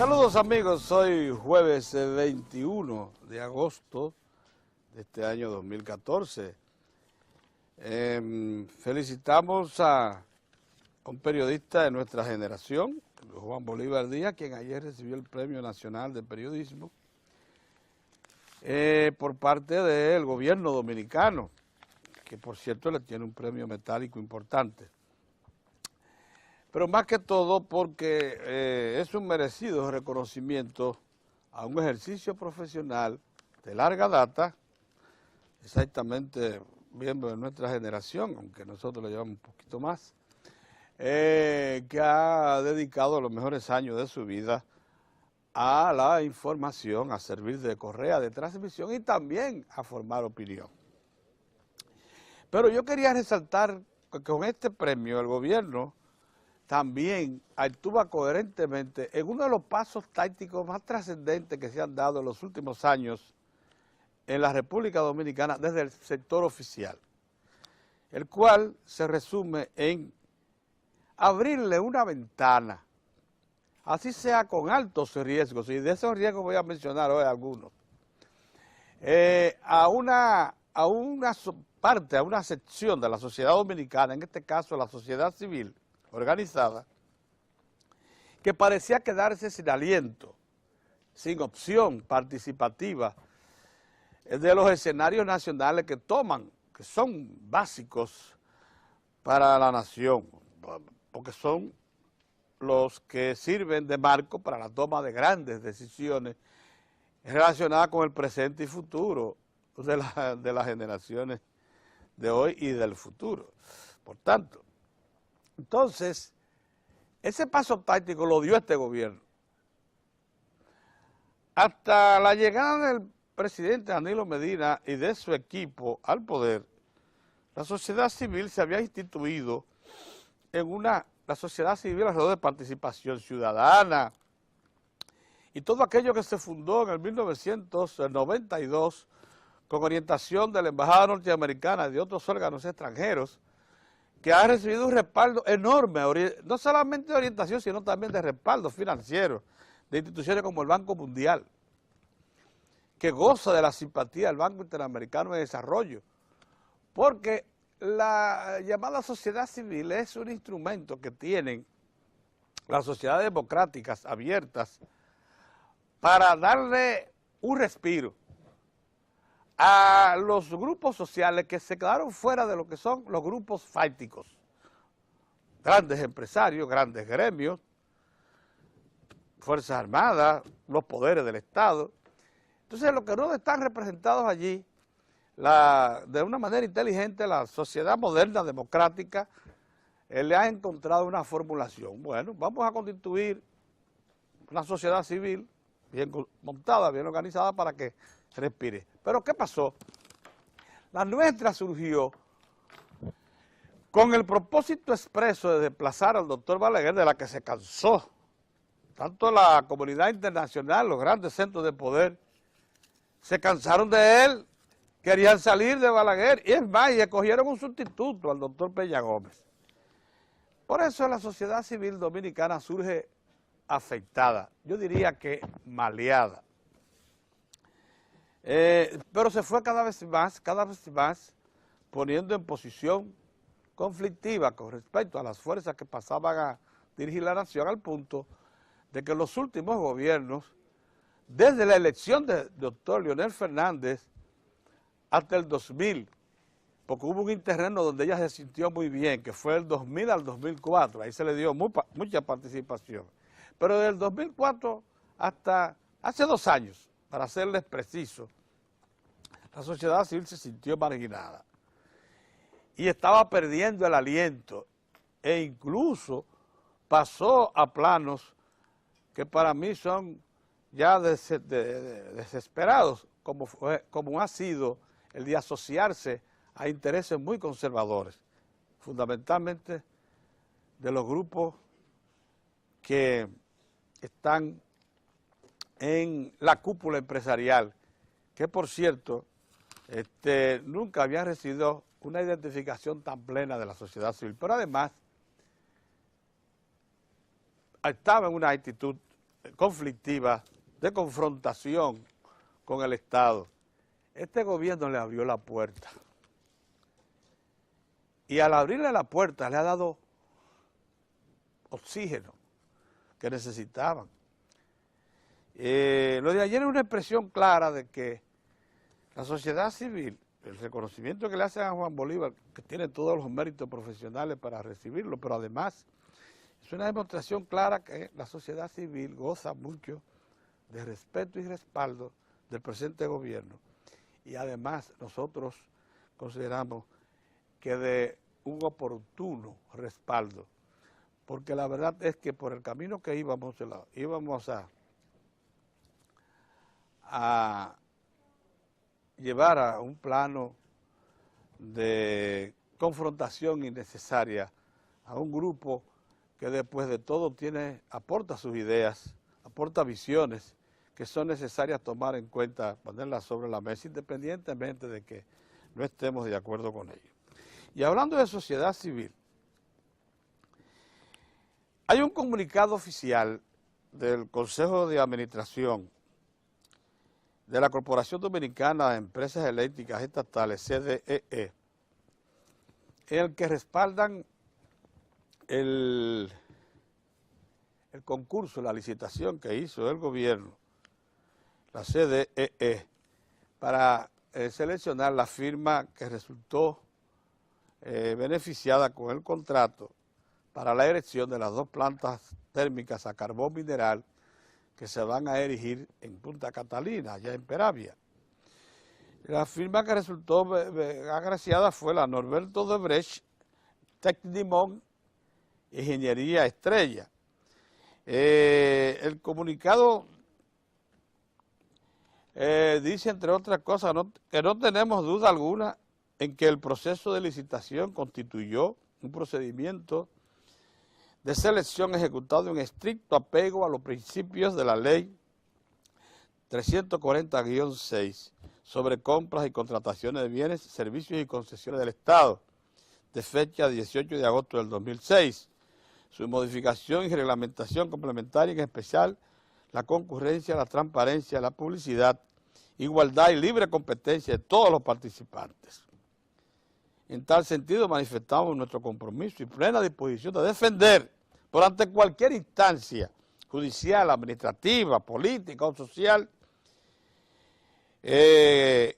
Saludos amigos, hoy jueves 21 de agosto de este año 2014. Felicitamos a un periodista de nuestra generación, Juan Bolívar Díaz, quien ayer recibió el Premio Nacional de Periodismo por parte del gobierno dominicano, que por cierto le tiene un premio metálico importante. Pero más que todo porque es un merecido reconocimiento a un ejercicio profesional de larga data, exactamente miembro de nuestra generación, aunque nosotros lo llevamos un poquito más, que ha dedicado los mejores años de su vida a la información, a servir de correa de transmisión y también a formar opinión. Pero yo quería resaltar que con este premio el gobierno también actúa coherentemente en uno de los pasos tácticos más trascendentes que se han dado en los últimos años en la República Dominicana desde el sector oficial, el cual se resume en abrirle una ventana, así sea con altos riesgos, y de esos riesgos voy a mencionar hoy algunos, a una parte, a una sección de la sociedad dominicana, en este caso la sociedad civil organizada, que parecía quedarse sin aliento, sin opción participativa de los escenarios nacionales que son básicos para la nación, porque son los que sirven de marco para la toma de grandes decisiones relacionadas con el presente y futuro de las generaciones de hoy y del futuro. Por tanto, entonces, ese paso táctico lo dio este gobierno. Hasta la llegada del presidente Danilo Medina y de su equipo al poder, la sociedad civil se había instituido la sociedad civil alrededor de participación ciudadana y todo aquello que se fundó en el 1992 con orientación de la Embajada Norteamericana y de otros órganos extranjeros, que ha recibido un respaldo enorme, no solamente de orientación, sino también de respaldo financiero de instituciones como el Banco Mundial, que goza de la simpatía del Banco Interamericano de Desarrollo, porque la llamada sociedad civil es un instrumento que tienen las sociedades democráticas abiertas para darle un respiro a los grupos sociales que se quedaron fuera de lo que son los grupos fácticos, grandes empresarios, grandes gremios, Fuerzas Armadas, los poderes del Estado. Entonces, los que no están representados allí, de una manera inteligente, la sociedad moderna, democrática, le ha encontrado una formulación. Bueno, vamos a constituir una sociedad civil bien montada, bien organizada para que respire. Pero ¿qué pasó? La nuestra surgió con el propósito expreso de desplazar al doctor Balaguer, de la que se cansó tanto la comunidad internacional, los grandes centros de poder, se cansaron de él, querían salir de Balaguer, y es más, y escogieron un sustituto al doctor Peña Gómez. Por eso la sociedad civil dominicana surge afectada, yo diría que maleada. Pero se fue cada vez más poniendo en posición conflictiva con respecto a las fuerzas que pasaban a dirigir la nación, al punto de que los últimos gobiernos, desde la elección del doctor Leonel Fernández hasta el 2000, porque hubo un interregno donde ella se sintió muy bien, que fue del 2000 al 2004, ahí se le dio mucha participación, pero del 2004 hasta hace 2 años, para serles preciso, la sociedad civil se sintió marginada y estaba perdiendo el aliento e incluso pasó a planos que para mí son ya desesperados, como ha sido el de asociarse a intereses muy conservadores, fundamentalmente de los grupos que están en la cúpula empresarial, que por cierto nunca habían recibido una identificación tan plena de la sociedad civil, pero además estaba en una actitud conflictivas, de confrontación con el Estado. Este gobierno le abrió la puerta. Y al abrirle la puerta le ha dado oxígeno que necesitaban. Lo de ayer es una expresión clara de que la sociedad civil, el reconocimiento que le hacen a Juan Bolívar, que tiene todos los méritos profesionales para recibirlo, pero además es una demostración clara que la sociedad civil goza mucho de respeto y respaldo del presente gobierno. Y además nosotros consideramos que de un oportuno respaldo, porque la verdad es que por el camino que íbamos a llevar a un plano de confrontación innecesaria a un grupo que después de todo aporta sus ideas, aporta visiones que son necesarias tomar en cuenta, ponerlas sobre la mesa, independientemente de que no estemos de acuerdo con ello. Y hablando de sociedad civil, hay un comunicado oficial del Consejo de Administración de la Corporación Dominicana de Empresas Eléctricas Estatales, CDEE, en el que respaldan el concurso, la licitación que hizo el gobierno, la CDEE, para seleccionar la firma que resultó beneficiada con el contrato para la erección de las 2 plantas térmicas a carbón mineral que se van a erigir en Punta Catalina, allá en Peravia. La firma que resultó agraciada fue la Norberto Odebrecht, Tecnimont, Ingeniería Estrella. El comunicado dice, entre otras cosas, que no tenemos duda alguna en que el proceso de licitación constituyó un procedimiento de selección ejecutado en estricto apego a los principios de la ley 340-6 sobre compras y contrataciones de bienes, servicios y concesiones del Estado, de fecha 18 de agosto del 2006. Su modificación y reglamentación complementaria, en especial la concurrencia, la transparencia, la publicidad, igualdad y libre competencia de todos los participantes. En tal sentido, manifestamos nuestro compromiso y plena disposición de defender, por ante cualquier instancia judicial, administrativa, política o social, que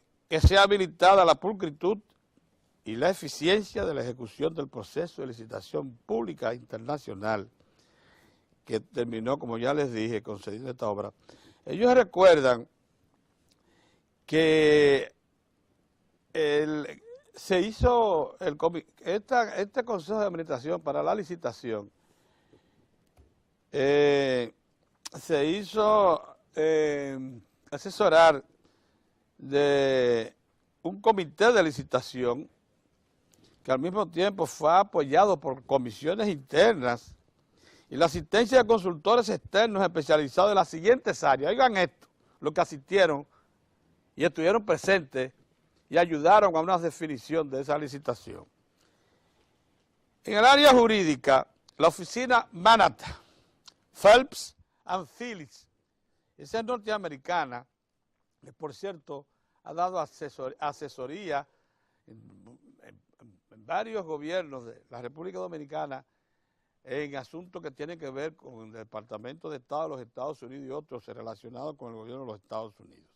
sea habilitada la pulcritud y la eficiencia de la ejecución del proceso de licitación pública internacional que terminó, como ya les dije, concediendo esta obra. Ellos recuerdan que se hizo este Consejo de Administración para la licitación, se hizo asesorar de un comité de licitación que al mismo tiempo fue apoyado por comisiones internas y la asistencia de consultores externos especializados en las siguientes áreas. Oigan esto, los que asistieron y estuvieron presentes y ayudaron a una definición de esa licitación. En el área jurídica, la oficina Manata, Phelps and Phillips, esa es norteamericana, que por cierto ha dado asesoría en varios gobiernos de la República Dominicana en asuntos que tienen que ver con el Departamento de Estado de los Estados Unidos y otros relacionados con el gobierno de los Estados Unidos.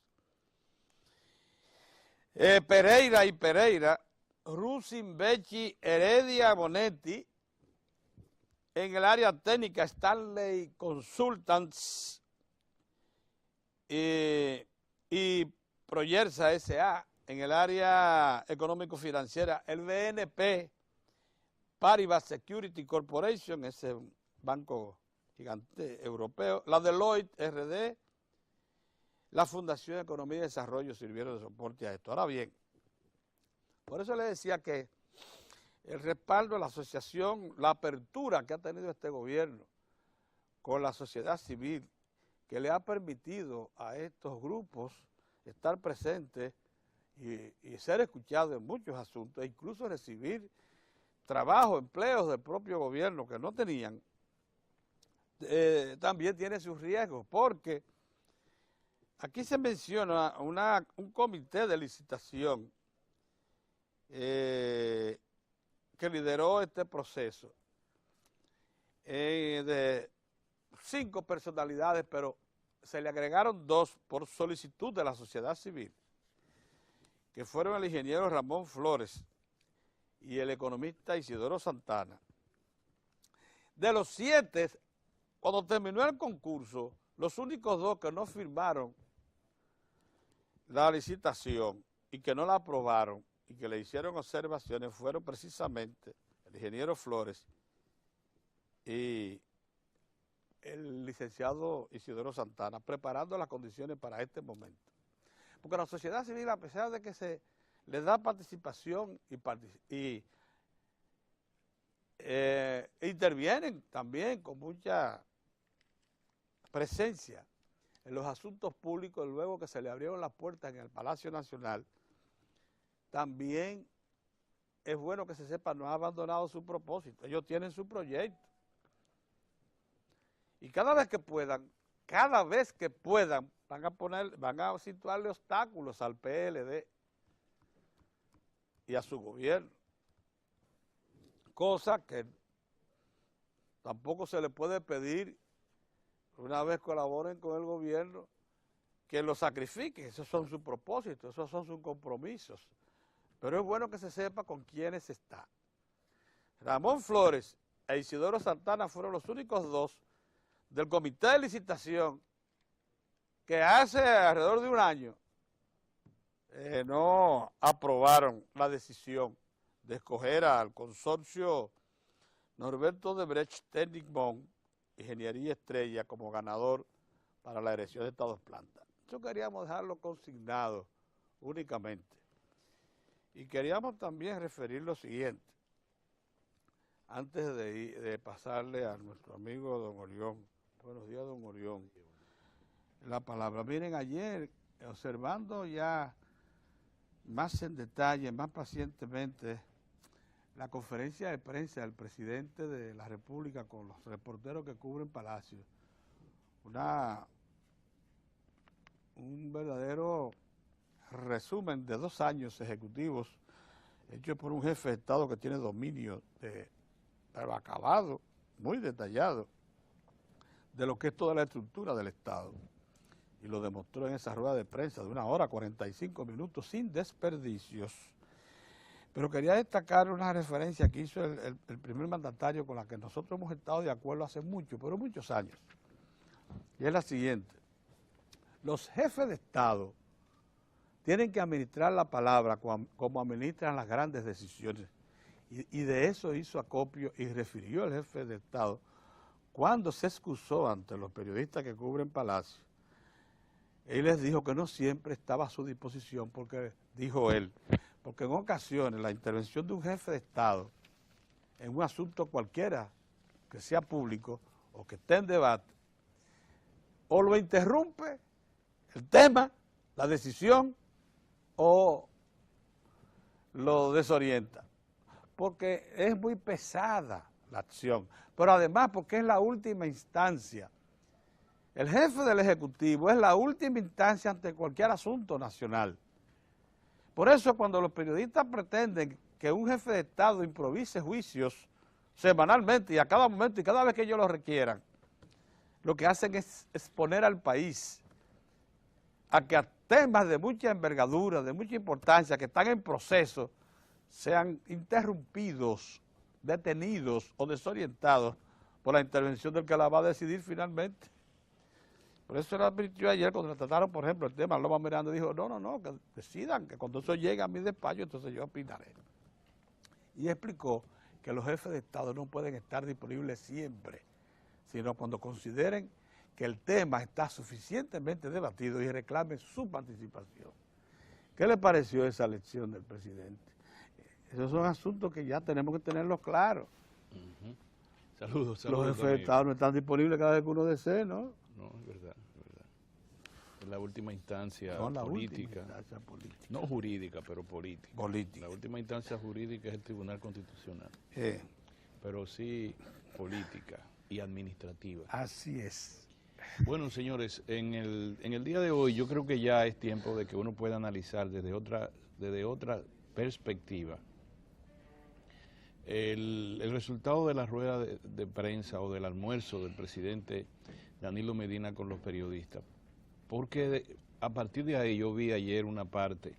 Pereira, Rusin, Becci, Heredia, Bonetti. En el área técnica, Stanley Consultants y Proyersa S.A. En el área económico-financiera, el BNP Paribas Security Corporation, ese banco gigante europeo, la Deloitte RD, la Fundación de Economía y Desarrollo sirvieron de soporte a esto. Ahora bien, por eso les decía que el respaldo de la asociación, la apertura que ha tenido este gobierno con la sociedad civil, que le ha permitido a estos grupos estar presentes y ser escuchados en muchos asuntos, e incluso recibir trabajo, empleos del propio gobierno que no tenían, también tiene sus riesgos, porque aquí se menciona un comité de licitación que lideró este proceso de 5 personalidades, pero se le agregaron 2 por solicitud de la sociedad civil, que fueron el ingeniero Ramón Flores y el economista Isidoro Santana. De los 7, cuando terminó el concurso, los únicos 2 que no firmaron la licitación y que no la aprobaron y que le hicieron observaciones fueron precisamente el ingeniero Flores y el licenciado Isidoro Santana, preparando las condiciones para este momento. Porque la sociedad civil, a pesar de que se le da participación y intervienen también con mucha presencia en los asuntos públicos, luego que se le abrieron las puertas en el Palacio Nacional, también es bueno que se sepa, no ha abandonado su propósito. Ellos tienen su proyecto. Y cada vez que puedan, van a situarle obstáculos al PLD y a su gobierno. Cosa que tampoco se le puede pedir, una vez colaboren con el gobierno, que lo sacrifiquen. Esos son sus propósitos, esos son sus compromisos. Pero es bueno que se sepa con quiénes está. Ramón Flores e Isidoro Santana fueron los únicos 2 del comité de licitación que hace alrededor de un año no aprobaron la decisión de escoger al consorcio Norberto Odebrecht Technip-Mon Ingeniería Estrella como ganador para la erección de estas 2 plantas. Eso queríamos dejarlo consignado únicamente. Y queríamos también referir lo siguiente, antes de pasarle a nuestro amigo don Orión. Buenos días, don Orión. La palabra. Miren, ayer, observando ya más en detalle, más pacientemente, la conferencia de prensa del presidente de la República con los reporteros que cubren Palacio, un verdadero resumen de 2 años ejecutivos hecho por un jefe de Estado que tiene dominio pero acabado, muy detallado, de lo que es toda la estructura del Estado. Y lo demostró en esa rueda de prensa de 1 hora 45 minutos sin desperdicios. Pero quería destacar una referencia que hizo el primer mandatario con la que nosotros hemos estado de acuerdo hace muchos años. Y es la siguiente. Los jefes de Estado tienen que administrar la palabra como administran las grandes decisiones. Y de eso hizo acopio y refirió el jefe de Estado cuando se excusó ante los periodistas que cubren Palacio. Él les dijo que no siempre estaba a su disposición porque, dijo él, porque en ocasiones la intervención de un jefe de Estado en un asunto cualquiera que sea público o que esté en debate, o lo interrumpe el tema, la decisión, o lo desorienta, porque es muy pesada la acción, pero además porque es la última instancia. El jefe del Ejecutivo es la última instancia ante cualquier asunto nacional. Por eso cuando los periodistas pretenden que un jefe de Estado improvise juicios semanalmente y a cada momento y cada vez que ellos lo requieran, lo que hacen es exponer al país a que a temas de mucha envergadura, de mucha importancia, que están en proceso, sean interrumpidos, detenidos o desorientados por la intervención del que la va a decidir finalmente. Por eso él advirtió ayer cuando le trataron, por ejemplo, el tema, Loma Miranda dijo, no, que decidan, que cuando eso llegue a mi despacho, entonces yo opinaré. Y explicó que los jefes de Estado no pueden estar disponibles siempre, sino cuando consideren que el tema está suficientemente debatido y reclamen su participación. ¿Qué le pareció esa lección del presidente? Esos son asuntos que ya tenemos que tenerlos claros. Saludos. Los jefes de Estado no están disponibles cada vez que uno desee, ¿no? No, es verdad. Es la última instancia política. No jurídica, pero política. La última instancia jurídica es el Tribunal Constitucional. Pero sí política. y administrativa. Así es. Bueno, señores, en el día de hoy yo creo que ya es tiempo de que uno pueda analizar desde otra perspectiva el resultado de la rueda de prensa o del almuerzo del presidente Danilo Medina con los periodistas. Porque a partir de ahí yo vi ayer una parte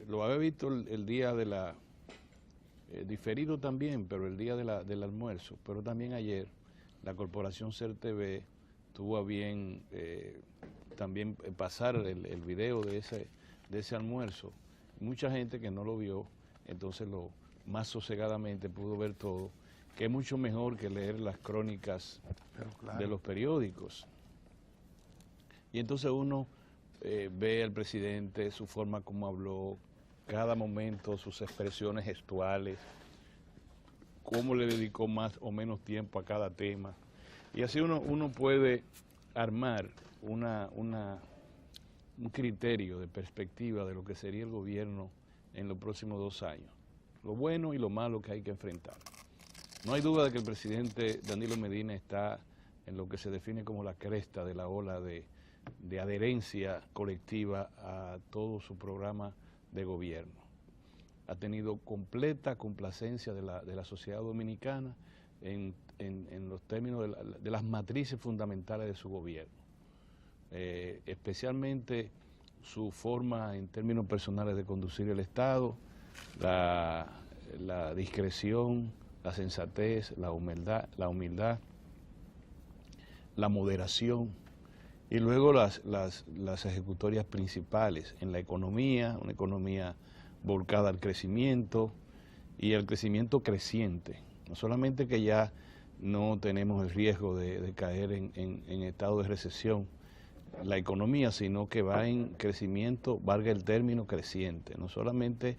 lo había visto el día de la, diferido también, pero el día del almuerzo, pero también ayer la corporación CERTV tuvo a bien también pasar el video de ese almuerzo. Mucha gente que no lo vio, entonces más sosegadamente pudo ver todo, que es mucho mejor que leer las crónicas de los periódicos. Y entonces uno ve al presidente, su forma como habló, cada momento, sus expresiones gestuales, cómo le dedicó más o menos tiempo a cada tema. Y así uno puede armar un criterio de perspectiva de lo que sería el gobierno en los próximos 2 años. Lo bueno y lo malo que hay que enfrentar. No hay duda de que el presidente Danilo Medina está en lo que se define como la cresta de la ola de adherencia colectiva a todo su programa de gobierno. Ha tenido completa complacencia de la sociedad dominicana en los términos de las matrices fundamentales de su gobierno. Especialmente su forma en términos personales de conducir el Estado, la discreción, la sensatez, la humildad, la moderación, y luego las ejecutorias principales en la economía, una economía volcada al crecimiento y al crecimiento creciente. No solamente que ya no tenemos el riesgo de caer en estado de recesión la economía, sino que va en crecimiento, valga el término, creciente. No solamente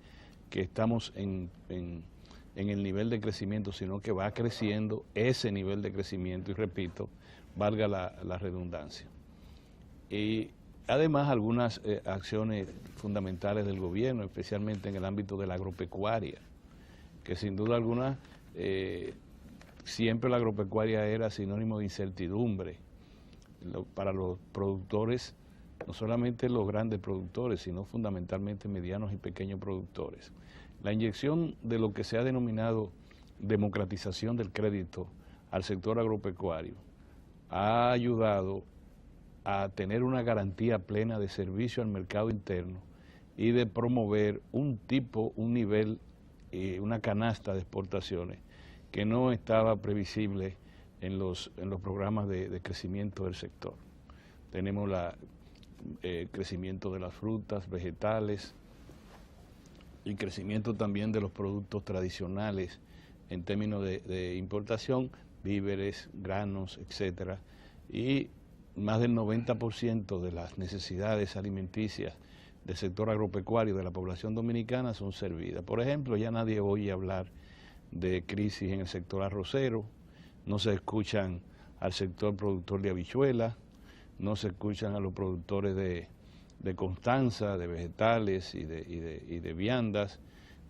que estamos en el nivel de crecimiento, sino que va creciendo ese nivel de crecimiento, y repito, valga la redundancia. Y además algunas acciones fundamentales del gobierno, especialmente en el ámbito de la agropecuaria, que sin duda alguna siempre la agropecuaria era sinónimo de incertidumbre para los productores, no solamente los grandes productores, sino fundamentalmente medianos y pequeños productores. La inyección de lo que se ha denominado democratización del crédito al sector agropecuario ha ayudado a tener una garantía plena de servicio al mercado interno y de promover un nivel, una canasta de exportaciones que no estaba previsible en los programas de crecimiento del sector. Tenemos el crecimiento de las frutas, vegetales, y crecimiento también de los productos tradicionales en términos de importación, víveres, granos, etcétera, y más del 90% de las necesidades alimenticias del sector agropecuario de la población dominicana son servidas. Por ejemplo, ya nadie oye hablar de crisis en el sector arrocero, no se escuchan al sector productor de habichuelas, no se escuchan a los productores de Constanza, de vegetales y de viandas,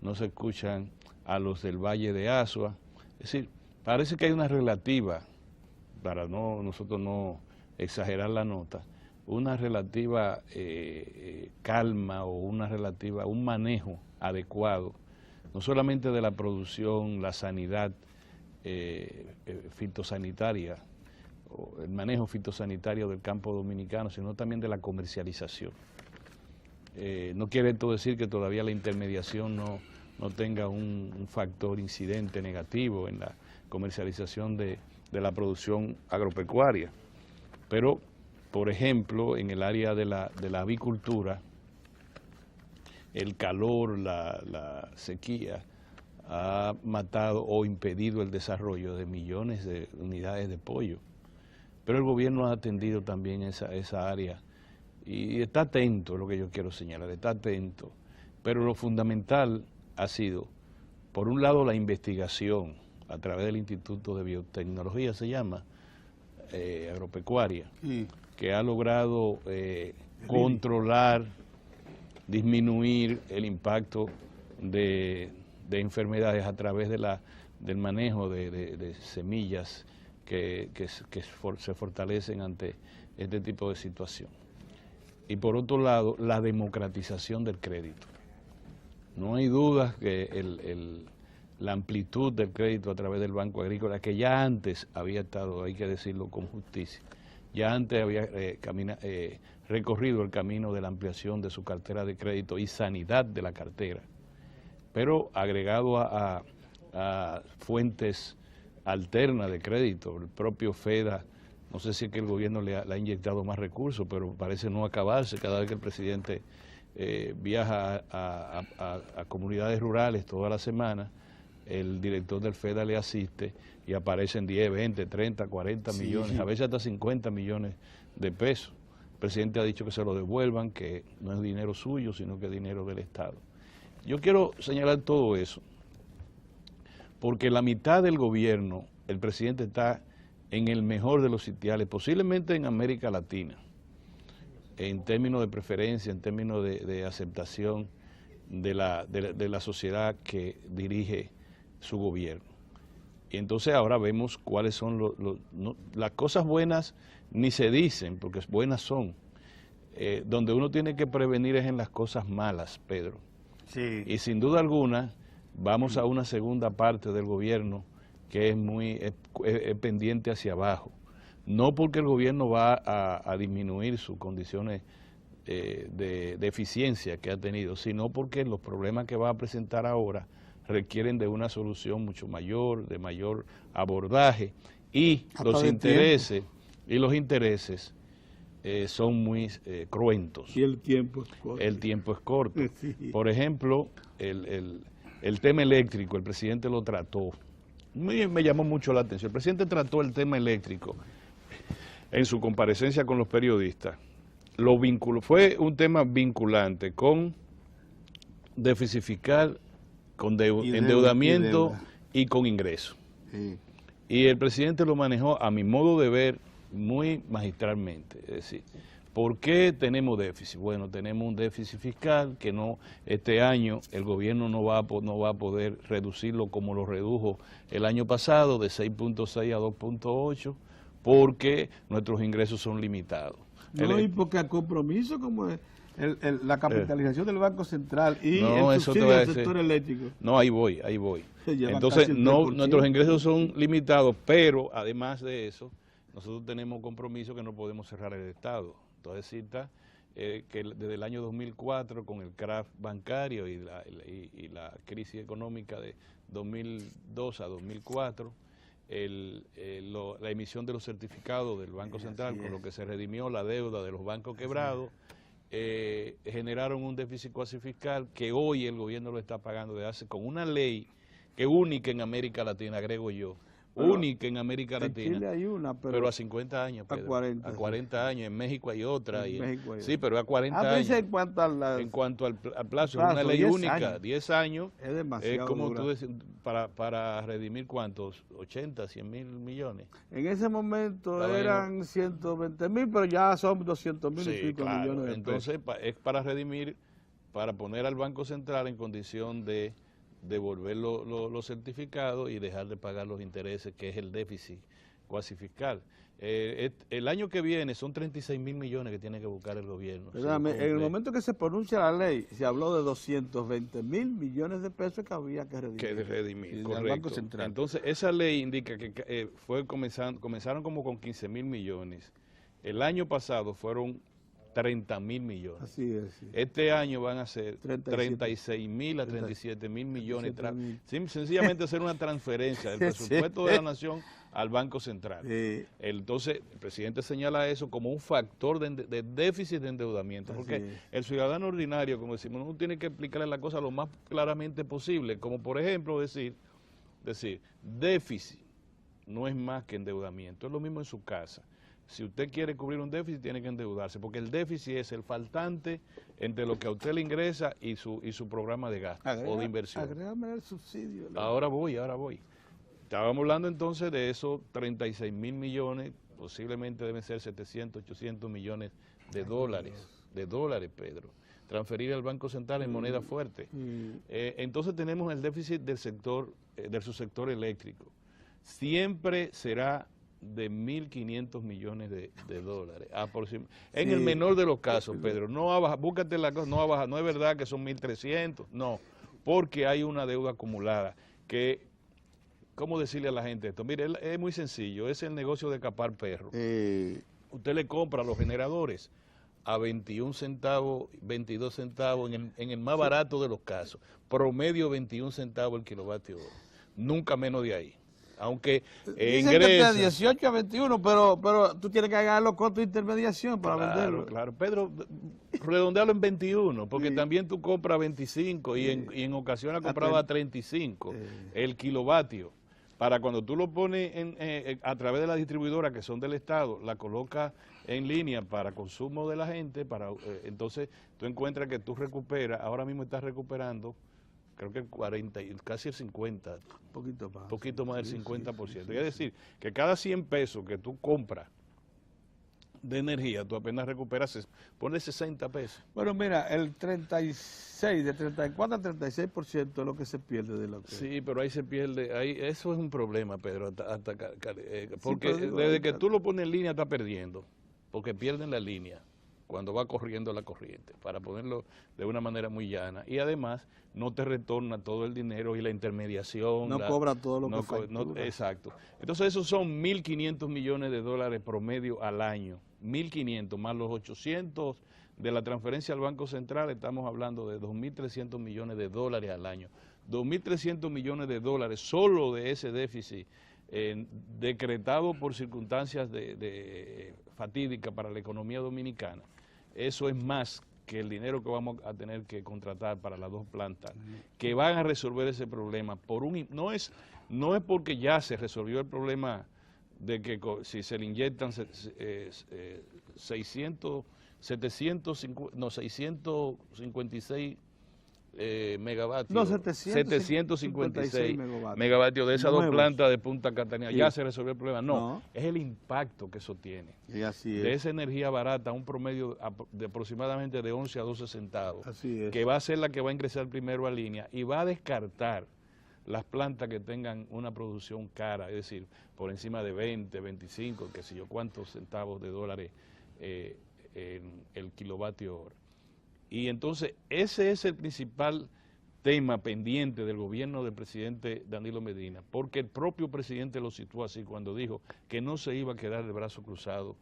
no se escuchan a los del Valle de Asua. Es decir, parece que hay una relativa, para nosotros no exagerar la nota, una relativa calma o un manejo adecuado, no solamente de la producción, la sanidad fitosanitaria, o el manejo fitosanitario del campo dominicano, sino también de la comercialización. No quiere esto decir que todavía la intermediación no tenga un factor incidente negativo en la comercialización de la producción agropecuaria. Pero, por ejemplo, en el área de la avicultura, el calor, la sequía, ha matado o impedido el desarrollo de millones de unidades de pollo. Pero el gobierno ha atendido también esa área y está atento, es lo que yo quiero señalar, está atento. Pero lo fundamental ha sido, por un lado, la investigación a través del Instituto de Biotecnología, se llama, agropecuaria, que ha logrado controlar, disminuir el impacto de enfermedades a través de del manejo de semillas que se fortalecen ante este tipo de situación. Y por otro lado, la democratización del crédito. No hay duda que la amplitud del crédito a través del Banco Agrícola, que ya antes había estado, hay que decirlo con justicia, ya antes había recorrido el camino de la ampliación de su cartera de crédito y sanidad de la cartera, pero agregado a fuentes alternas de crédito, el propio FEDA, no sé si es que el gobierno le ha inyectado más recursos, pero parece no acabarse cada vez que el presidente viaja a comunidades rurales toda la semana, el director del FEDA le asiste y aparecen 10, 20, 30, 40 millones, a veces hasta 50 millones de pesos. El presidente ha dicho que se lo devuelvan, que no es dinero suyo, sino que es dinero del Estado. Yo quiero señalar todo eso, porque la mitad del gobierno, el presidente está en el mejor de los sitiales, posiblemente en América Latina, en términos de preferencia, en términos de aceptación de la sociedad que dirige su gobierno. Y entonces ahora vemos cuáles son las cosas buenas, ni se dicen, porque buenas son. Donde uno tiene que prevenir es en las cosas malas, Pedro. Sí. Y sin duda alguna, vamos a una segunda parte del gobierno que es muy pendiente hacia abajo. No porque el gobierno va a disminuir sus condiciones de eficiencia que ha tenido, sino porque los problemas que va a presentar ahora requieren de una solución mucho mayor, de mayor abordaje, y los intereses son muy cruentos. Y el tiempo es corto. El tiempo es corto. Sí. Por ejemplo, el tema eléctrico, el presidente lo trató. Me llamó mucho la atención. El presidente trató el tema eléctrico en su comparecencia con los periodistas. Lo vinculó, fue un tema vinculante con déficit fiscal, con endeudamiento y con ingresos. Sí. Y el presidente lo manejó, a mi modo de ver, muy magistralmente. Es decir, ¿por qué tenemos déficit? Bueno, tenemos un déficit fiscal que este año el gobierno no va a poder reducirlo como lo redujo el año pasado, de 6.6 a 2.8, porque nuestros ingresos son limitados. No, y porque a compromiso como es la capitalización del Banco Central y el subsidio del sector eléctrico. No, ahí voy. Entonces, nuestros ingresos son limitados, pero además de eso, nosotros tenemos compromiso que no podemos cerrar el Estado. Entonces cita que desde el año 2004, con el crash bancario y la crisis económica de 2002 a 2004, la emisión de los certificados del Banco Central, con lo que se redimió la deuda de los bancos quebrados, generaron un déficit cuasi fiscal que hoy el gobierno lo está pagando con una ley que es única en América Latina, agrego yo, única en América Latina. En Chile hay una, pero a 50 años, Pedro, a 40 años, en México hay otra. Sí, pero a 40 años. En cuanto al plazo, es una ley única, 10 años. Es demasiado como dura. Tú decís, para redimir ¿cuántos? 80, 100 mil millones. En ese momento eran 120 mil, pero ya son 200 mil y pico millones de pesos. Entonces es para redimir, para poner al Banco Central en condición de devolver los certificados y dejar de pagar los intereses, que es el déficit cuasi fiscal. El año que viene son 36 mil millones que tiene que buscar el gobierno. En el momento que se pronuncia la ley, se habló de 220 mil millones de pesos que había que redimir. Correcto. Banco Central. Entonces, esa ley indica que comenzaron como con 15 mil millones. El año pasado fueron 30 mil millones. Así es. Sí. Este año van a ser 36 mil a 37 mil millones. Sencillamente hacer una transferencia del presupuesto de la nación al Banco Central. Sí. Entonces, el presidente señala eso como un factor de déficit de endeudamiento, porque el ciudadano ordinario, como decimos, no tiene que explicarle la cosa lo más claramente posible, como por ejemplo decir, déficit no es más que endeudamiento, es lo mismo en su casa. Si usted quiere cubrir un déficit, tiene que endeudarse, porque el déficit es el faltante entre lo que a usted le ingresa y su programa de gasto o de inversión. Agrégame el subsidio. Ahora voy. Estábamos hablando entonces de esos 36 mil millones, posiblemente deben ser 700, 800 millones de dólares, Pedro. transferir al Banco Central en moneda fuerte. Entonces tenemos el déficit del subsector eléctrico. Siempre será de 1.500 millones de dólares. En el menor de los casos, Pedro, no va a bajar, búscate la cosa, no va a bajar, no es verdad que son 1.300, no, porque hay una deuda acumulada que, ¿cómo decirle a la gente esto? Mire, es muy sencillo, es el negocio de capar perro. Usted le compra a los generadores a 21 centavos, 22 centavos, en el más barato de los casos, promedio 21 centavos el kilovatio hora, nunca menos de ahí. Aunque dicen que de 18 a 21, pero tú tienes que agarrar los costos de intermediación para venderlo. Claro, Pedro, redondealo en 21, porque también tú compras 25 y en ocasiones compraba 35 el kilovatio. Para cuando tú lo pones a través de la distribuidora que son del Estado, la colocas en línea para consumo de la gente, entonces tú encuentras que tú recuperas, ahora mismo estás recuperando, creo que el 40, casi el 50, poquito más del 50%. Es decir, que cada 100 pesos que tú compras de energía, tú apenas recuperas, pones 60 pesos. Bueno, mira, el 36, de 34 a 36% es lo que se pierde de lo que... Sí, pero ahí se pierde, eso es un problema, Pedro, porque desde que tú lo pones en línea está perdiendo, porque pierden la línea cuando va corriendo la corriente, para ponerlo de una manera muy llana. Y además, no te retorna todo el dinero y la intermediación. No cobra todo lo que factura. Exacto. Entonces, esos son 1.500 millones de dólares promedio al año. 1.500 más los 800 de la transferencia al Banco Central, estamos hablando de 2.300 millones de dólares al año. 2.300 millones de dólares solo de ese déficit decretado por circunstancias fatídicas para la economía dominicana. Eso es más que el dinero que vamos a tener que contratar para las dos plantas, que van a resolver ese problema. No es porque ya se resolvió el problema de que si se le inyectan 656 megavatios. No, 756 megavatios de esas nuevos. Dos plantas de Punta Catalina. Ya se resolvió el problema. No, es el impacto que eso tiene. Y así es. De esa energía barata, un promedio de aproximadamente de 11 a 12 centavos. Así es. Que va a ser la que va a ingresar primero a línea y va a descartar las plantas que tengan una producción cara, es decir, por encima de 20, 25, qué sé yo, cuántos centavos de dólares en el kilovatio hora. Y entonces ese es el principal tema pendiente del gobierno del presidente Danilo Medina, porque el propio presidente lo situó así cuando dijo que no se iba a quedar de brazo cruzado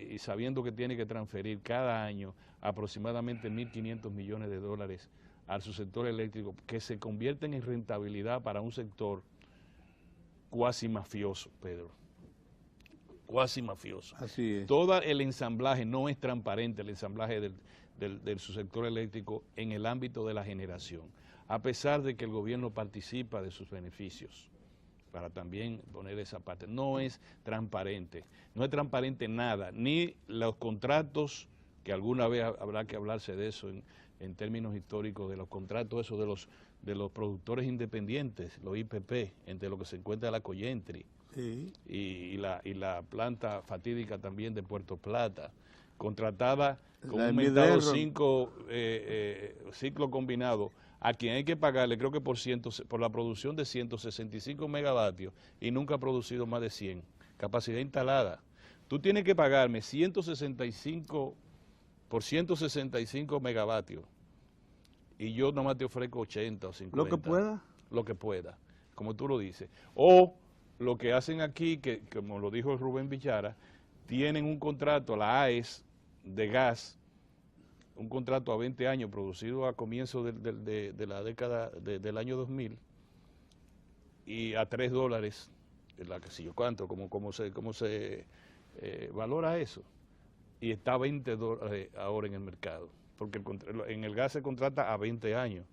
y sabiendo que tiene que transferir cada año aproximadamente 1.500 millones de dólares al subsector eléctrico, que se convierten en rentabilidad para un sector cuasi mafioso, Pedro. Cuasi mafioso. Así es. Todo el ensamblaje no es transparente, el ensamblaje del subsector eléctrico en el ámbito de la generación, a pesar de que el gobierno participa de sus beneficios, para también poner esa parte. No es transparente nada, ni los contratos, que alguna vez habrá que hablarse de eso en términos históricos, de los contratos esos de los productores independientes, los IPP, entre lo que se encuentra la Coyentri, sí, y la planta fatídica también de Puerto Plata, contratada con un mentado ciclo combinado, a quien hay que pagarle, creo que por la producción de 165 megavatios y nunca ha producido más de 100, capacidad instalada. Tú tienes que pagarme 165 por 165 megavatios y yo nomás te ofrezco 80 o 50. Lo que pueda. Lo que pueda, como tú lo dices. O lo que hacen aquí, que como lo dijo Rubén Bichara, tienen un contrato, la AES, de gas, un contrato a 20 años producido a comienzos de la década del año 2000 y a $3, la que sé yo cuánto, cómo se valora eso, y está a $20 ahora en el mercado, porque en el gas se contrata a 20 años,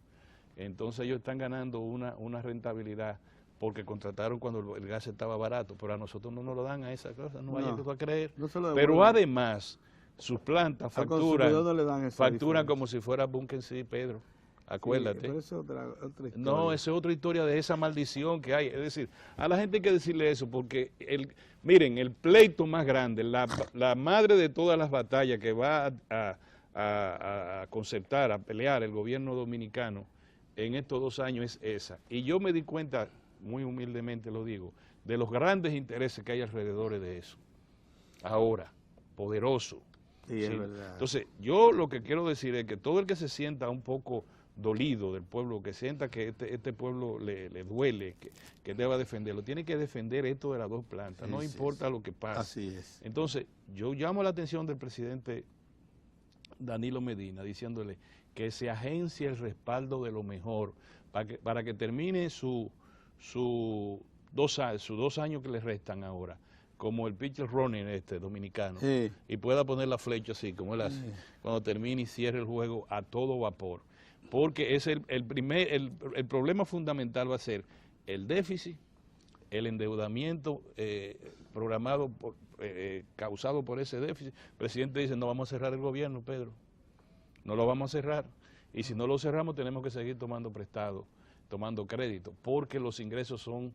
entonces ellos están ganando una rentabilidad porque contrataron cuando el gas estaba barato, pero a nosotros no nos lo dan a esa cosa, no vaya que tú a creer, pero además sus plantas facturan como si fuera Bunker sí, Pedro, acuérdate. Sí, pero eso es otra historia. No, esa es otra historia de esa maldición que hay. Es decir, a la gente hay que decirle eso, porque miren, el pleito más grande, la madre de todas las batallas que va a concertar, a pelear el gobierno dominicano en estos 2 años es esa. Y yo me di cuenta, muy humildemente lo digo, de los grandes intereses que hay alrededor de eso. Ahora, poderoso. Sí, ¿sí? es verdad. Entonces, yo lo que quiero decir es que todo el que se sienta un poco dolido del pueblo, que sienta que este pueblo le duele, que deba defenderlo, tiene que defender esto de las 2 plantas, Sí, no sí, importa sí. lo que pase. Así es. Entonces, yo llamo la atención del presidente Danilo Medina, diciéndole que se agencie el respaldo de lo mejor para que termine sus 2 años que le restan ahora, como el pitcher running dominicano, Sí. y pueda poner la flecha así, como él hace, cuando termine y cierre el juego a todo vapor. Porque es el problema fundamental va a ser el déficit, el endeudamiento programado, causado por ese déficit. El presidente dice, no vamos a cerrar el gobierno, Pedro, no lo vamos a cerrar. Y si no lo cerramos, tenemos que seguir tomando prestado, tomando crédito, porque los ingresos son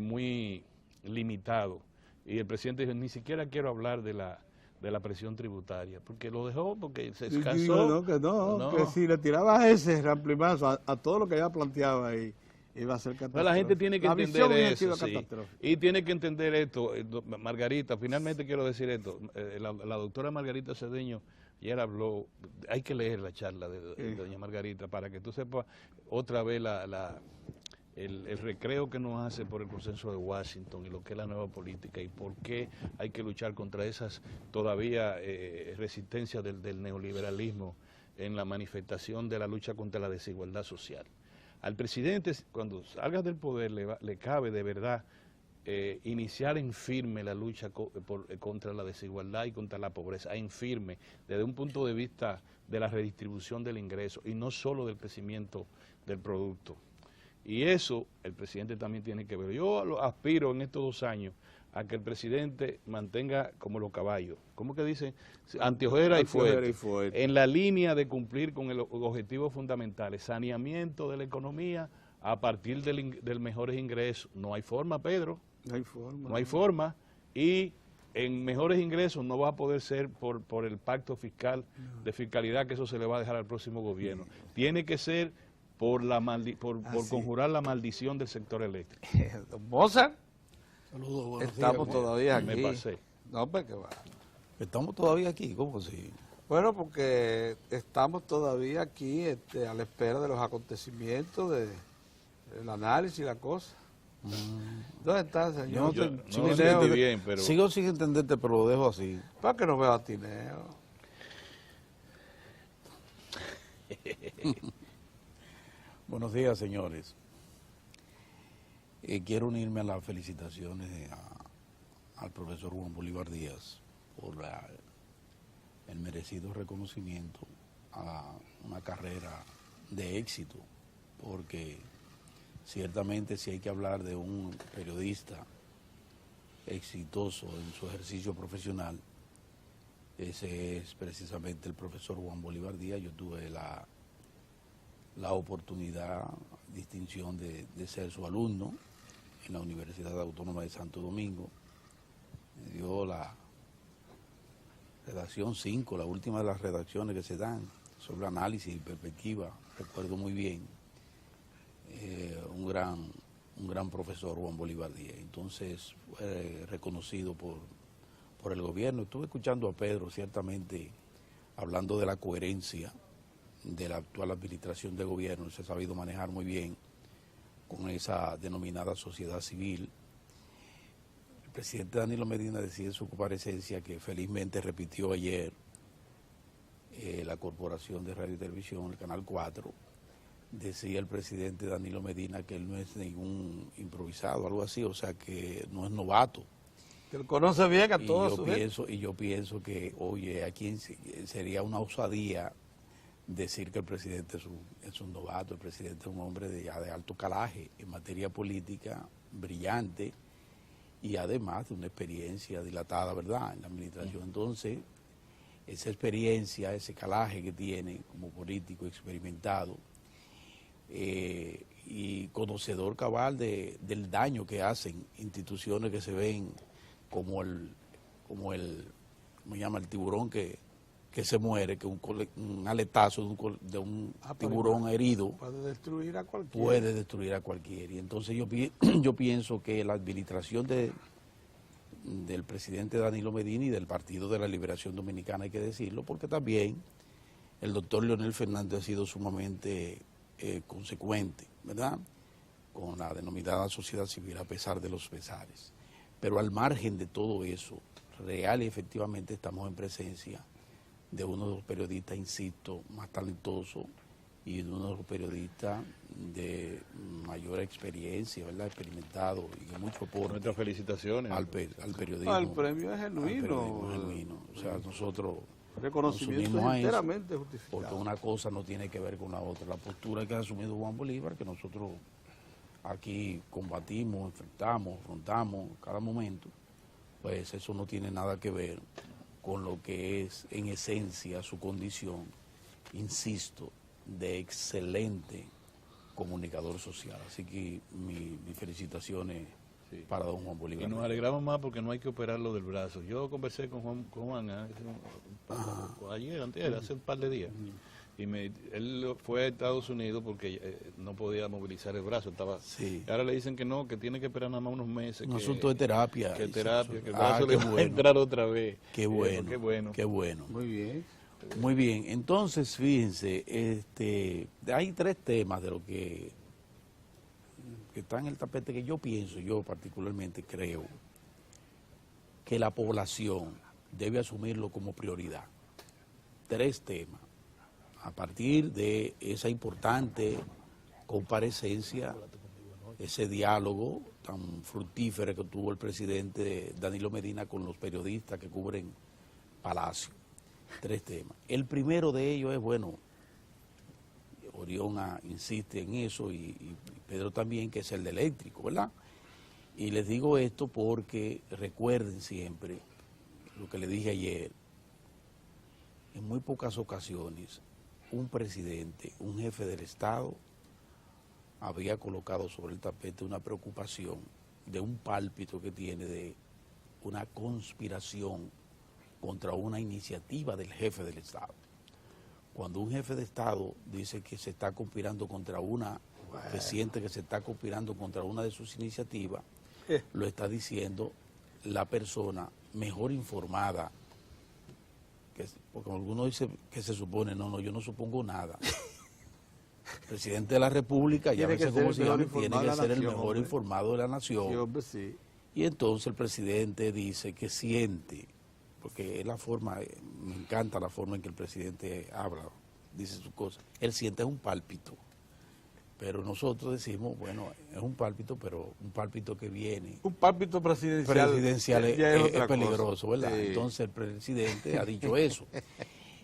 muy limitados. Y el presidente dijo, ni siquiera quiero hablar de la presión tributaria, porque lo dejó, porque se cansó. Que si le tiraba ese ramplimazo a todo lo que había planteado ahí, iba a ser catastrófico. Pero la gente tiene que entender eso, sí. Catastrófico. Y tiene que entender esto, Margarita, finalmente quiero decir esto, la doctora Margarita Cedeño ayer habló, hay que leer la charla de doña Margarita para que tú sepas otra vez el recreo que nos hace por el consenso de Washington y lo que es la nueva política y por qué hay que luchar contra esas todavía resistencias del neoliberalismo en la manifestación de la lucha contra la desigualdad social. Al presidente, cuando salga del poder, le cabe de verdad iniciar en firme la lucha contra la desigualdad y contra la pobreza, en firme, desde un punto de vista de la redistribución del ingreso y no solo del crecimiento del producto. Y eso el presidente también tiene que ver. Yo aspiro en estos 2 años a que el presidente mantenga como los caballos, ¿cómo que dicen? Anteojera y fuerte, en la línea de cumplir con los objetivos fundamentales, saneamiento de la economía a partir del mejores ingresos. No hay forma, Pedro. No hay forma. No hay forma. Y en mejores ingresos no va a poder ser por el pacto fiscal de fiscalidad, que eso se le va a dejar al próximo gobierno. Tiene que ser por conjurar la maldición del sector eléctrico. Don Mozart, Saludos, buenos estamos días. todavía aquí. Me pasé. No, pues que va. Estamos todavía aquí, ¿cómo así? Bueno, porque estamos todavía aquí a la espera de los acontecimientos, del análisis y la cosa. ¿Dónde está, señor? Yo no Tineo, entendí bien, pero... Sigo sin entenderte, pero lo dejo así. ¿Para que no veo a Tineo? Buenos días, señores. Quiero unirme a las felicitaciones al profesor Juan Bolívar Díaz por el merecido reconocimiento a una carrera de éxito, porque ciertamente si hay que hablar de un periodista exitoso en su ejercicio profesional, ese es precisamente el profesor Juan Bolívar Díaz. Yo tuve la oportunidad, distinción de ser su alumno en la Universidad Autónoma de Santo Domingo. Me dio la redacción 5, la última de las redacciones que se dan sobre análisis y perspectiva, recuerdo muy bien. Un gran profesor, Juan Bolívar Díaz. Entonces fue reconocido por el gobierno. Estuve escuchando a Pedro, ciertamente, hablando de la coherencia de la actual administración de gobierno. Se ha sabido manejar muy bien con esa denominada sociedad civil. El presidente Danilo Medina decía en su comparecencia, que felizmente repitió ayer la Corporación de Radio y Televisión, el Canal 4, decía el presidente Danilo Medina que él no es ningún improvisado, algo así, o sea que no es novato. Que lo conoce bien a todos. Y yo pienso que, oye, aquí sería una osadía decir que el presidente es un novato. El presidente es un hombre de alto calaje en materia política, brillante, y además de una experiencia dilatada, ¿verdad?, en la administración. Entonces, esa experiencia, ese calaje que tiene como político experimentado, y conocedor cabal del daño que hacen instituciones que se ven como el tiburón que que se muere, que un aletazo de un tiburón herido puede destruir a cualquiera. Puede destruir a cualquiera. Y entonces yo pienso que la administración del presidente Danilo Medina y del Partido de la Liberación Dominicana, hay que decirlo, porque también el doctor Leonel Fernández ha sido sumamente consecuente, ¿verdad?, con la denominada sociedad civil, a pesar de los pesares. Pero al margen de todo eso, real y efectivamente estamos en presencia de uno de los periodistas, insisto, más talentosos y de uno de los periodistas de mayor experiencia, ¿verdad?, experimentado y de mucho aporte. Nuestras felicitaciones al periodismo. El premio es genuino. O sea, nosotros reconocimiento nos unimos enteramente justificado. Porque una cosa no tiene que ver con la otra. La postura que ha asumido Juan Bolívar, que nosotros aquí combatimos, afrontamos cada momento, pues eso no tiene nada que ver con lo que es en esencia su condición, insisto, de excelente comunicador social. Así que mis felicitaciones para don Juan Bolívar. Y nos alegramos más porque no hay que operarlo del brazo. Yo conversé con Juan ayer, hace un par de días. Y él fue a Estados Unidos porque no podía movilizar el brazo, estaba. Sí. Ahora le dicen que no, que tiene que esperar nada más unos meses. Un asunto de terapia. Que el brazo le va a entrar otra vez. Qué bueno. Muy bien. Muy bien. Entonces, fíjense, hay tres temas de lo que están en el tapete que yo particularmente creo que la población debe asumirlo como prioridad. Tres temas. A partir de esa importante comparecencia, ese diálogo tan fructífero que tuvo el presidente Danilo Medina con los periodistas que cubren Palacio. Tres temas. El primero de ellos es, bueno, Orión insiste en eso y Pedro también, que es el de eléctrico, ¿verdad? Y les digo esto porque recuerden siempre lo que les dije ayer. En muy pocas ocasiones un presidente, un jefe del Estado, había colocado sobre el tapete una preocupación de un pálpito que tiene de una conspiración contra una iniciativa del jefe del Estado. Cuando un jefe de Estado dice que se está conspirando contra que siente que se está conspirando contra una de sus iniciativas, lo está diciendo la persona mejor informada. Porque algunos dicen que se supone, no, yo no supongo nada. El presidente de la República, ya ves cómo se llama, tiene que ser el mejor informado de la nación. Sí. Y entonces el presidente dice que siente, porque es la forma, me encanta la forma en que el presidente habla, dice sus cosas, él siente un pálpito. Pero nosotros decimos, bueno, es un pálpito, pero un pálpito que viene. Un pálpito presidencial es peligroso, ¿verdad? Sí. Entonces el presidente ha dicho eso.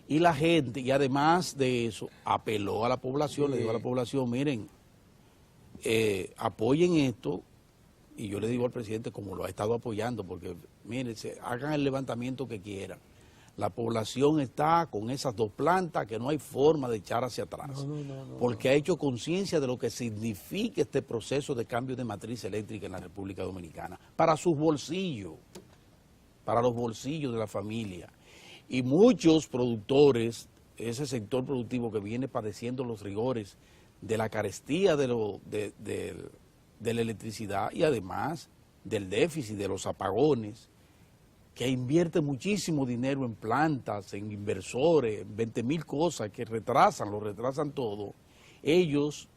Y la gente, y además de eso, apeló a la población, le dijo a la población, miren, apoyen esto, y yo le digo al presidente como lo ha estado apoyando, porque miren, hagan el levantamiento que quieran. La población está con esas dos plantas que no hay forma de echar hacia atrás, porque ha hecho conciencia de lo que significa este proceso de cambio de matriz eléctrica en la República Dominicana, para sus bolsillos, para los bolsillos de la familia. Y muchos productores, ese sector productivo que viene padeciendo los rigores de la carestía de la electricidad y además del déficit de los apagones, que invierte muchísimo dinero en plantas, en inversores, 20.000 cosas que lo retrasan todo, ellos,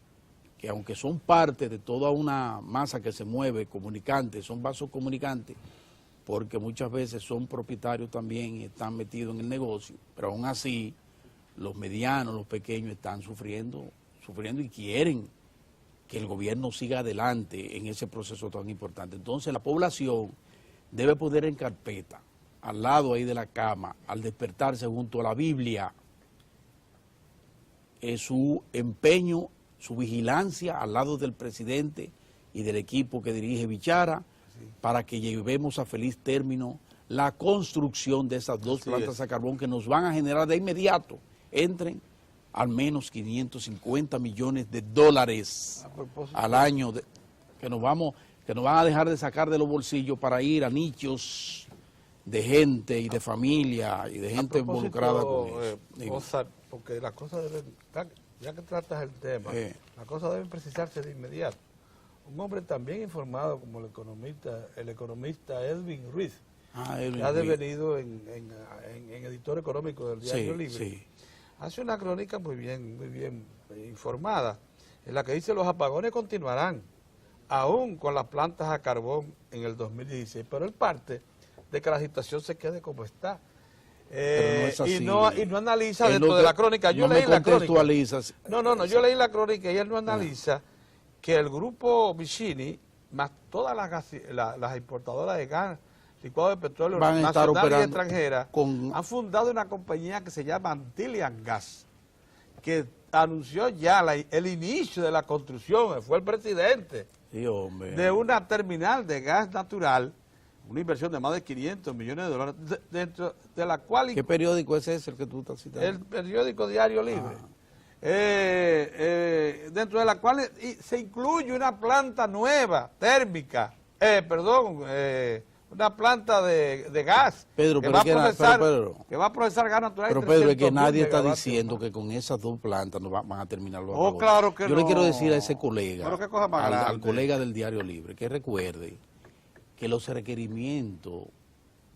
que aunque son parte de toda una masa que se mueve, comunicantes, son vasos comunicantes, porque muchas veces son propietarios también y están metidos en el negocio, pero aún así los medianos, los pequeños están sufriendo y quieren que el gobierno siga adelante en ese proceso tan importante. Entonces la población debe poner en carpeta, al lado ahí de la cama, al despertarse junto a la Biblia, su empeño, su vigilancia al lado del presidente y del equipo que dirige Bichara, para que llevemos a feliz término la construcción de esas dos plantas a carbón que nos van a generar de inmediato, entren al menos 550 millones de dólares al año, que nos van a dejar de sacar de los bolsillos para ir a nichos de gente y de familia y de gente involucrada con eso. Mozart, porque las cosas deben, ya que tratas el tema, las cosas deben precisarse de inmediato. Un hombre también informado como el economista Edwin Ruiz, que ha devenido en editor económico del Diario Libre, hace una crónica muy bien informada, en la que dice: los apagones continuarán, aún con las plantas a carbón en el 2016, pero él parte de que la situación se quede como está. Pero no es así. Y no analiza dentro de la crónica. Yo leí la crónica. Yo leí la crónica y él no analiza que el grupo Vicini, más todas las importadoras de gas, licuado de petróleo nacional y extranjera, han fundado una compañía que se llama Antillean Gas, que anunció ya el inicio de la construcción, fue el presidente, de una terminal de gas natural, una inversión de más de 500 millones de dólares, dentro de la cual... ¿Qué periódico es ese el que tú estás citando? El periódico Diario Libre. Dentro de la cual se incluye una planta nueva, térmica, una planta de gas, Pedro, que va a procesar gas natural. Pero Pedro, es que nadie está diciendo que con esas dos plantas no van a terminar los apagones. Claro que Yo le quiero decir a ese colega, al colega del Diario Libre, que recuerde que los requerimientos,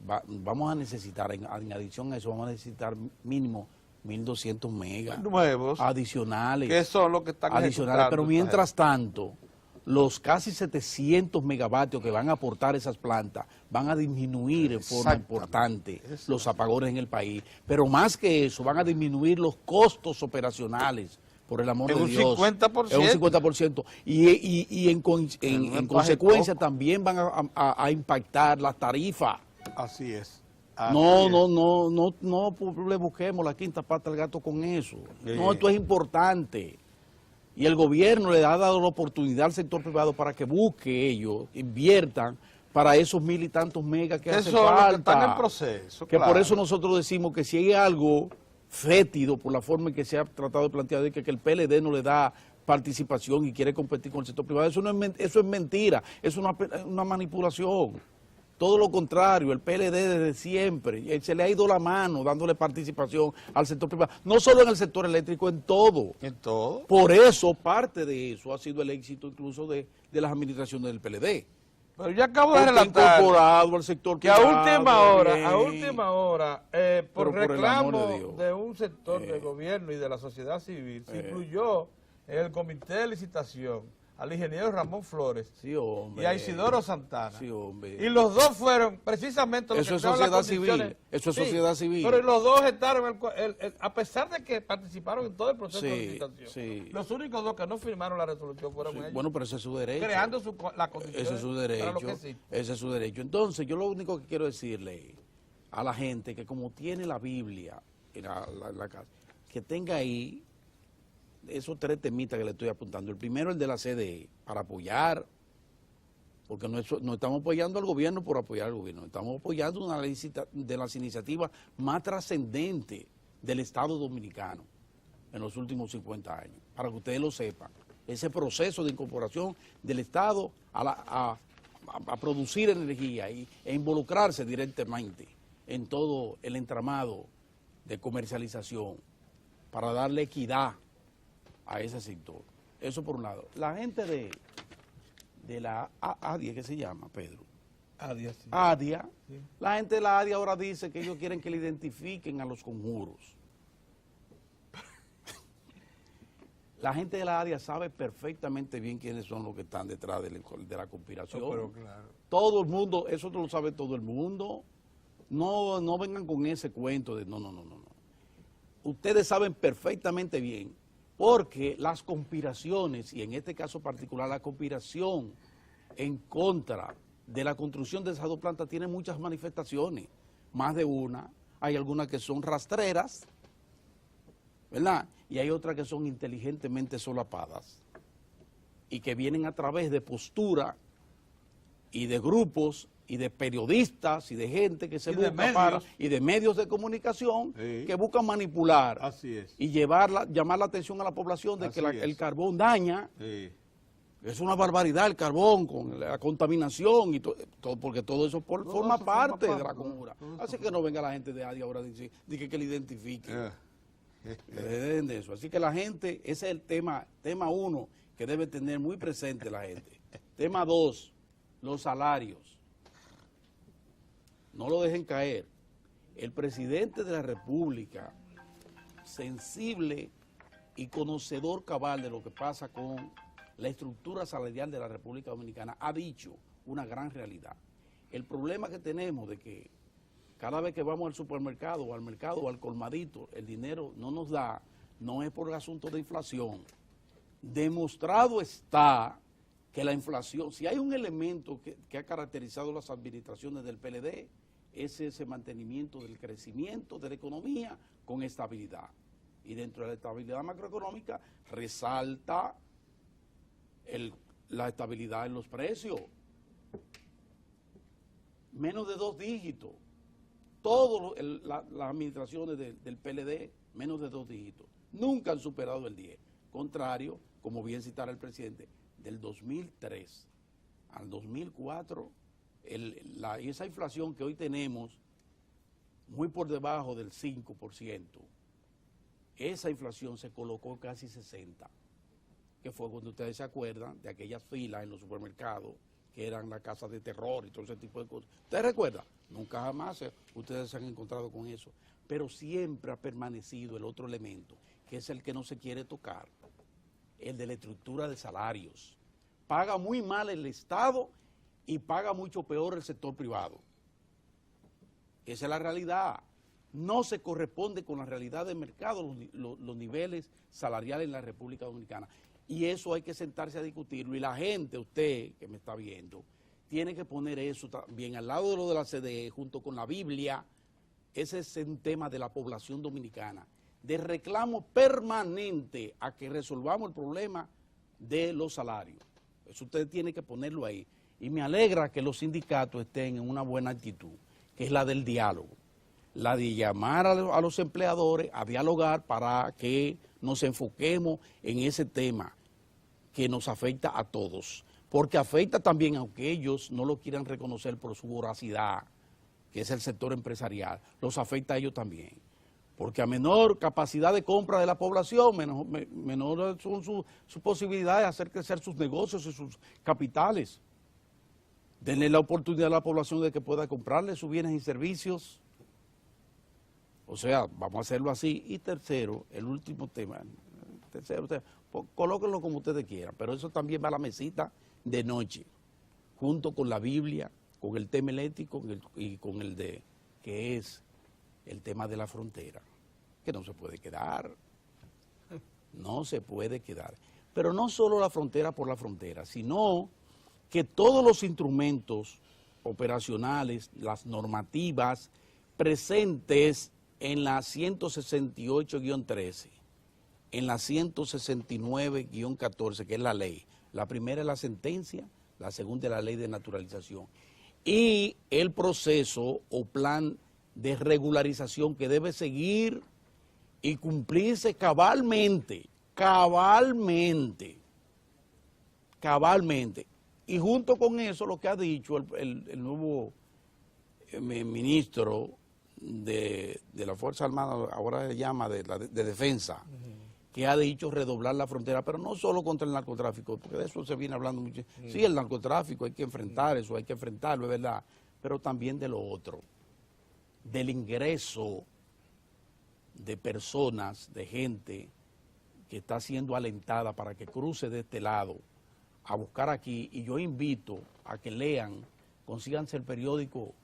vamos a necesitar, en adición a eso, vamos a necesitar mínimo 1.200 megas nuevos adicionales. Que son los que están adicionales, pero mientras tanto, los casi 700 megavatios que van a aportar esas plantas van a disminuir en forma importante los apagones en el país. Pero más que eso, van a disminuir los costos operacionales, por el amor de Dios. En un 50%. Y en consecuencia también van a impactar las tarifas. Así es. No le busquemos la quinta pata al gato con eso. No, esto es importante. Y el gobierno le ha dado la oportunidad al sector privado para que busque ellos, inviertan para esos 1.000 y tantos megas que hace falta. Que están en proceso. Que por eso nosotros decimos que si hay algo fétido por la forma en que se ha tratado de plantear, de que el PLD no le da participación y quiere competir con el sector privado, eso es mentira, es una manipulación. Todo lo contrario, el PLD desde siempre se le ha ido la mano dándole participación al sector privado, no solo en el sector eléctrico, en todo. ¿En todo? Por eso, parte de eso ha sido el éxito incluso de las administraciones del PLD. Pero ya acabo de relatar incorporado al sector que privado, a última hora, por reclamo de un sector del gobierno y de la sociedad civil, se incluyó en el comité de licitación al ingeniero Ramón Flores y a Isidoro Santana. Y los dos fueron precisamente los que crearon las condiciones. Eso es sociedad civil. Pero los dos estaron, a pesar de que participaron en todo el proceso de licitación, los únicos dos que no firmaron la resolución fueron ellos. Bueno, pero ese es su derecho. Creando las condiciones. Ese es su derecho. Ese es su derecho. Entonces, yo lo único que quiero decirle a la gente que como tiene la Biblia en la casa, que tenga ahí esos 3 temitas que le estoy apuntando. El primero, el de la CDE, para apoyar, porque no estamos apoyando al gobierno por apoyar al gobierno, estamos apoyando una de las iniciativas más trascendentes del Estado Dominicano en los últimos 50 años, para que ustedes lo sepan. Ese proceso de incorporación del Estado a producir energía e involucrarse directamente en todo el entramado de comercialización para darle equidad a ese sector. Eso por un lado. La gente de la ADIA, ¿qué se llama, Pedro? ADIA, sí. ADIA. Sí. La gente de la ADIA ahora dice que ellos quieren que le identifiquen a los conjuros. La gente de la ADIA sabe perfectamente bien quiénes son los que están detrás de la conspiración. Pero claro. Todo el mundo, eso lo sabe todo el mundo. No vengan con ese cuento de no. Ustedes saben perfectamente bien, porque las conspiraciones, y en este caso particular la conspiración en contra de la construcción de esas dos plantas tiene muchas manifestaciones, más de una. Hay algunas que son rastreras, ¿verdad? Y hay otras que son inteligentemente solapadas y que vienen a través de postura y de grupos y de periodistas y de gente que se busca y de medios de comunicación que buscan manipular y llamar la atención a la población de que el carbón daña, Es una barbaridad el carbón con la contaminación y todo, porque todo eso forma parte de la comuna. Así que no venga la gente de ADI ahora a decir que le identifique. De eso. Así que la gente, ese es el tema 1 que debe tener muy presente la gente. Tema 2, los salarios. No lo dejen caer. El presidente de la República, sensible y conocedor cabal de lo que pasa con la estructura salarial de la República Dominicana, ha dicho una gran realidad. El problema que tenemos de que cada vez que vamos al supermercado o al mercado o al colmadito, el dinero no nos da, no es por el asunto de inflación. Demostrado está que la inflación, si hay un elemento que ha caracterizado las administraciones del PLD, es ese mantenimiento del crecimiento de la economía con estabilidad. Y dentro de la estabilidad macroeconómica resalta la estabilidad en los precios. Menos de 2 dígitos. Todas las administraciones del PLD, menos de 2 dígitos. Nunca han superado el 10. Contrario, como bien citara el presidente, del 2003 al 2004, esa inflación que hoy tenemos, muy por debajo del 5%, esa inflación se colocó casi 60%, que fue cuando ustedes se acuerdan de aquellas filas en los supermercados, que eran las casas de terror y todo ese tipo de cosas. ¿Ustedes recuerdan? Nunca jamás ustedes se han encontrado con eso, pero siempre ha permanecido el otro elemento, que es el que no se quiere tocar, el de la estructura de salarios. Paga muy mal el Estado y paga mucho peor el sector privado. Esa es la realidad. No se corresponde con la realidad del mercado los niveles salariales en la República Dominicana. Y eso hay que sentarse a discutirlo. Y la gente, usted que me está viendo, tiene que poner eso también al lado de lo de la CDE, junto con la Biblia. Ese es un tema de la población dominicana, de reclamo permanente a que resolvamos el problema de los salarios. Eso usted tiene que ponerlo ahí. Y me alegra que los sindicatos estén en una buena actitud, que es la del diálogo, la de llamar a los empleadores a dialogar para que nos enfoquemos en ese tema que nos afecta a todos, porque afecta también, aunque ellos no lo quieran reconocer por su voracidad, que es el sector empresarial, los afecta a ellos también, porque a menor capacidad de compra de la población, menor son sus posibilidades de hacer crecer sus negocios y sus capitales. Denle la oportunidad a la población de que pueda comprarle sus bienes y servicios. O sea, vamos a hacerlo así. Y tercero, el último tema, colóquenlo como ustedes quieran, pero eso también va a la mesita de noche, junto con la Biblia, con el tema eléctrico y con el de, que es el tema de la frontera, que no se puede quedar, no se puede quedar. Pero no solo la frontera por la frontera, sino que todos los instrumentos operacionales, las normativas presentes en la 168-13, en la 169-14, que es la ley. La primera es la sentencia, la segunda es la ley de naturalización. Y el proceso o plan de regularización que debe seguir y cumplirse cabalmente. Y junto con eso lo que ha dicho el nuevo ministro de la Fuerza Armada, ahora se llama de Defensa, que ha dicho redoblar la frontera, pero no solo contra el narcotráfico, porque de eso se viene hablando mucho. Sí, el narcotráfico hay que enfrentar eso, hay que enfrentarlo, es verdad, pero también de lo otro, del ingreso de personas, de gente que está siendo alentada para que cruce de este lado a buscar aquí. Y yo invito a que lean, consíganse el periódico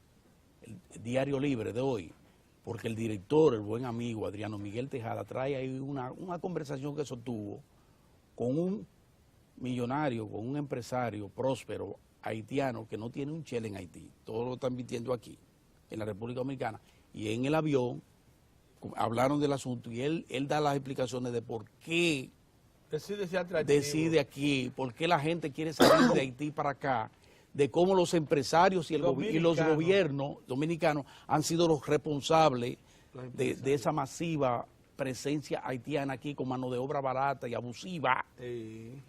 el Diario Libre de hoy, porque el director, el buen amigo Adriano Miguel Tejada, trae ahí una conversación que sostuvo con un millonario, con un empresario próspero haitiano que no tiene un chel en Haití. Todo lo están vistiendo aquí, en la República Dominicana. Y en el avión hablaron del asunto y él da las explicaciones de por qué decide aquí, por qué la gente quiere salir de Haití para acá, de cómo los empresarios y los gobiernos dominicanos han sido los responsables de esa masiva presencia haitiana aquí con mano de obra barata y abusiva,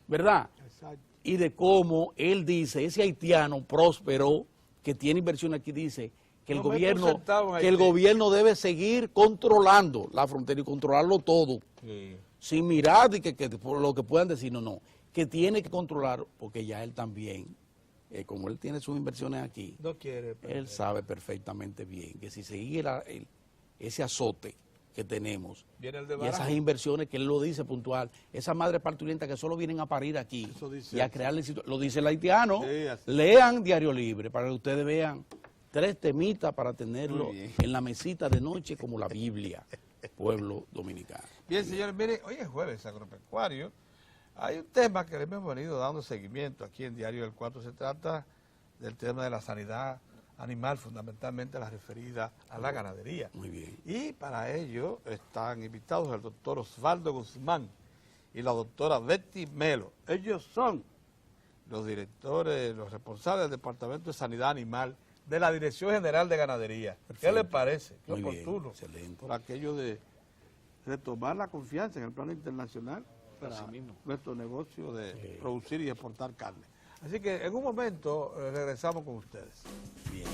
¿verdad? Exacto. y de cómo él dice, ese haitiano próspero que tiene inversión aquí, dice que el gobierno debe seguir controlando la frontera y controlarlo todo, sin mirar de que por lo que puedan decir, no, que tiene que controlar, porque ya él también, como él tiene sus inversiones aquí, no quiere él sabe perfectamente bien que si siguiera ese azote que tenemos y esas inversiones que él lo dice puntual, esas madres parturientas que solo vienen a parir aquí y a crearle, lo dice el haitiano, lean Diario Libre para que ustedes vean 3 temitas para tenerlo en la mesita de noche como la Biblia, pueblo dominicano. Bien, señores, miren, hoy es jueves agropecuario. Hay un tema que le hemos venido dando seguimiento aquí en Diario del 4. Se trata del tema de la sanidad animal, fundamentalmente la referida a la ganadería. Muy bien. Y para ello están invitados el doctor Osvaldo Guzmán y la doctora Betty Melo. Ellos son los directores, los responsables del Departamento de Sanidad Animal de la Dirección General de Ganadería. Perfecto. ¿Qué les parece? Qué muy oportuno. Bien, excelente. Por aquello de retomar la confianza en el plano internacional para nuestro negocio de producir y exportar carne. Así que en un momento regresamos con ustedes. Bien.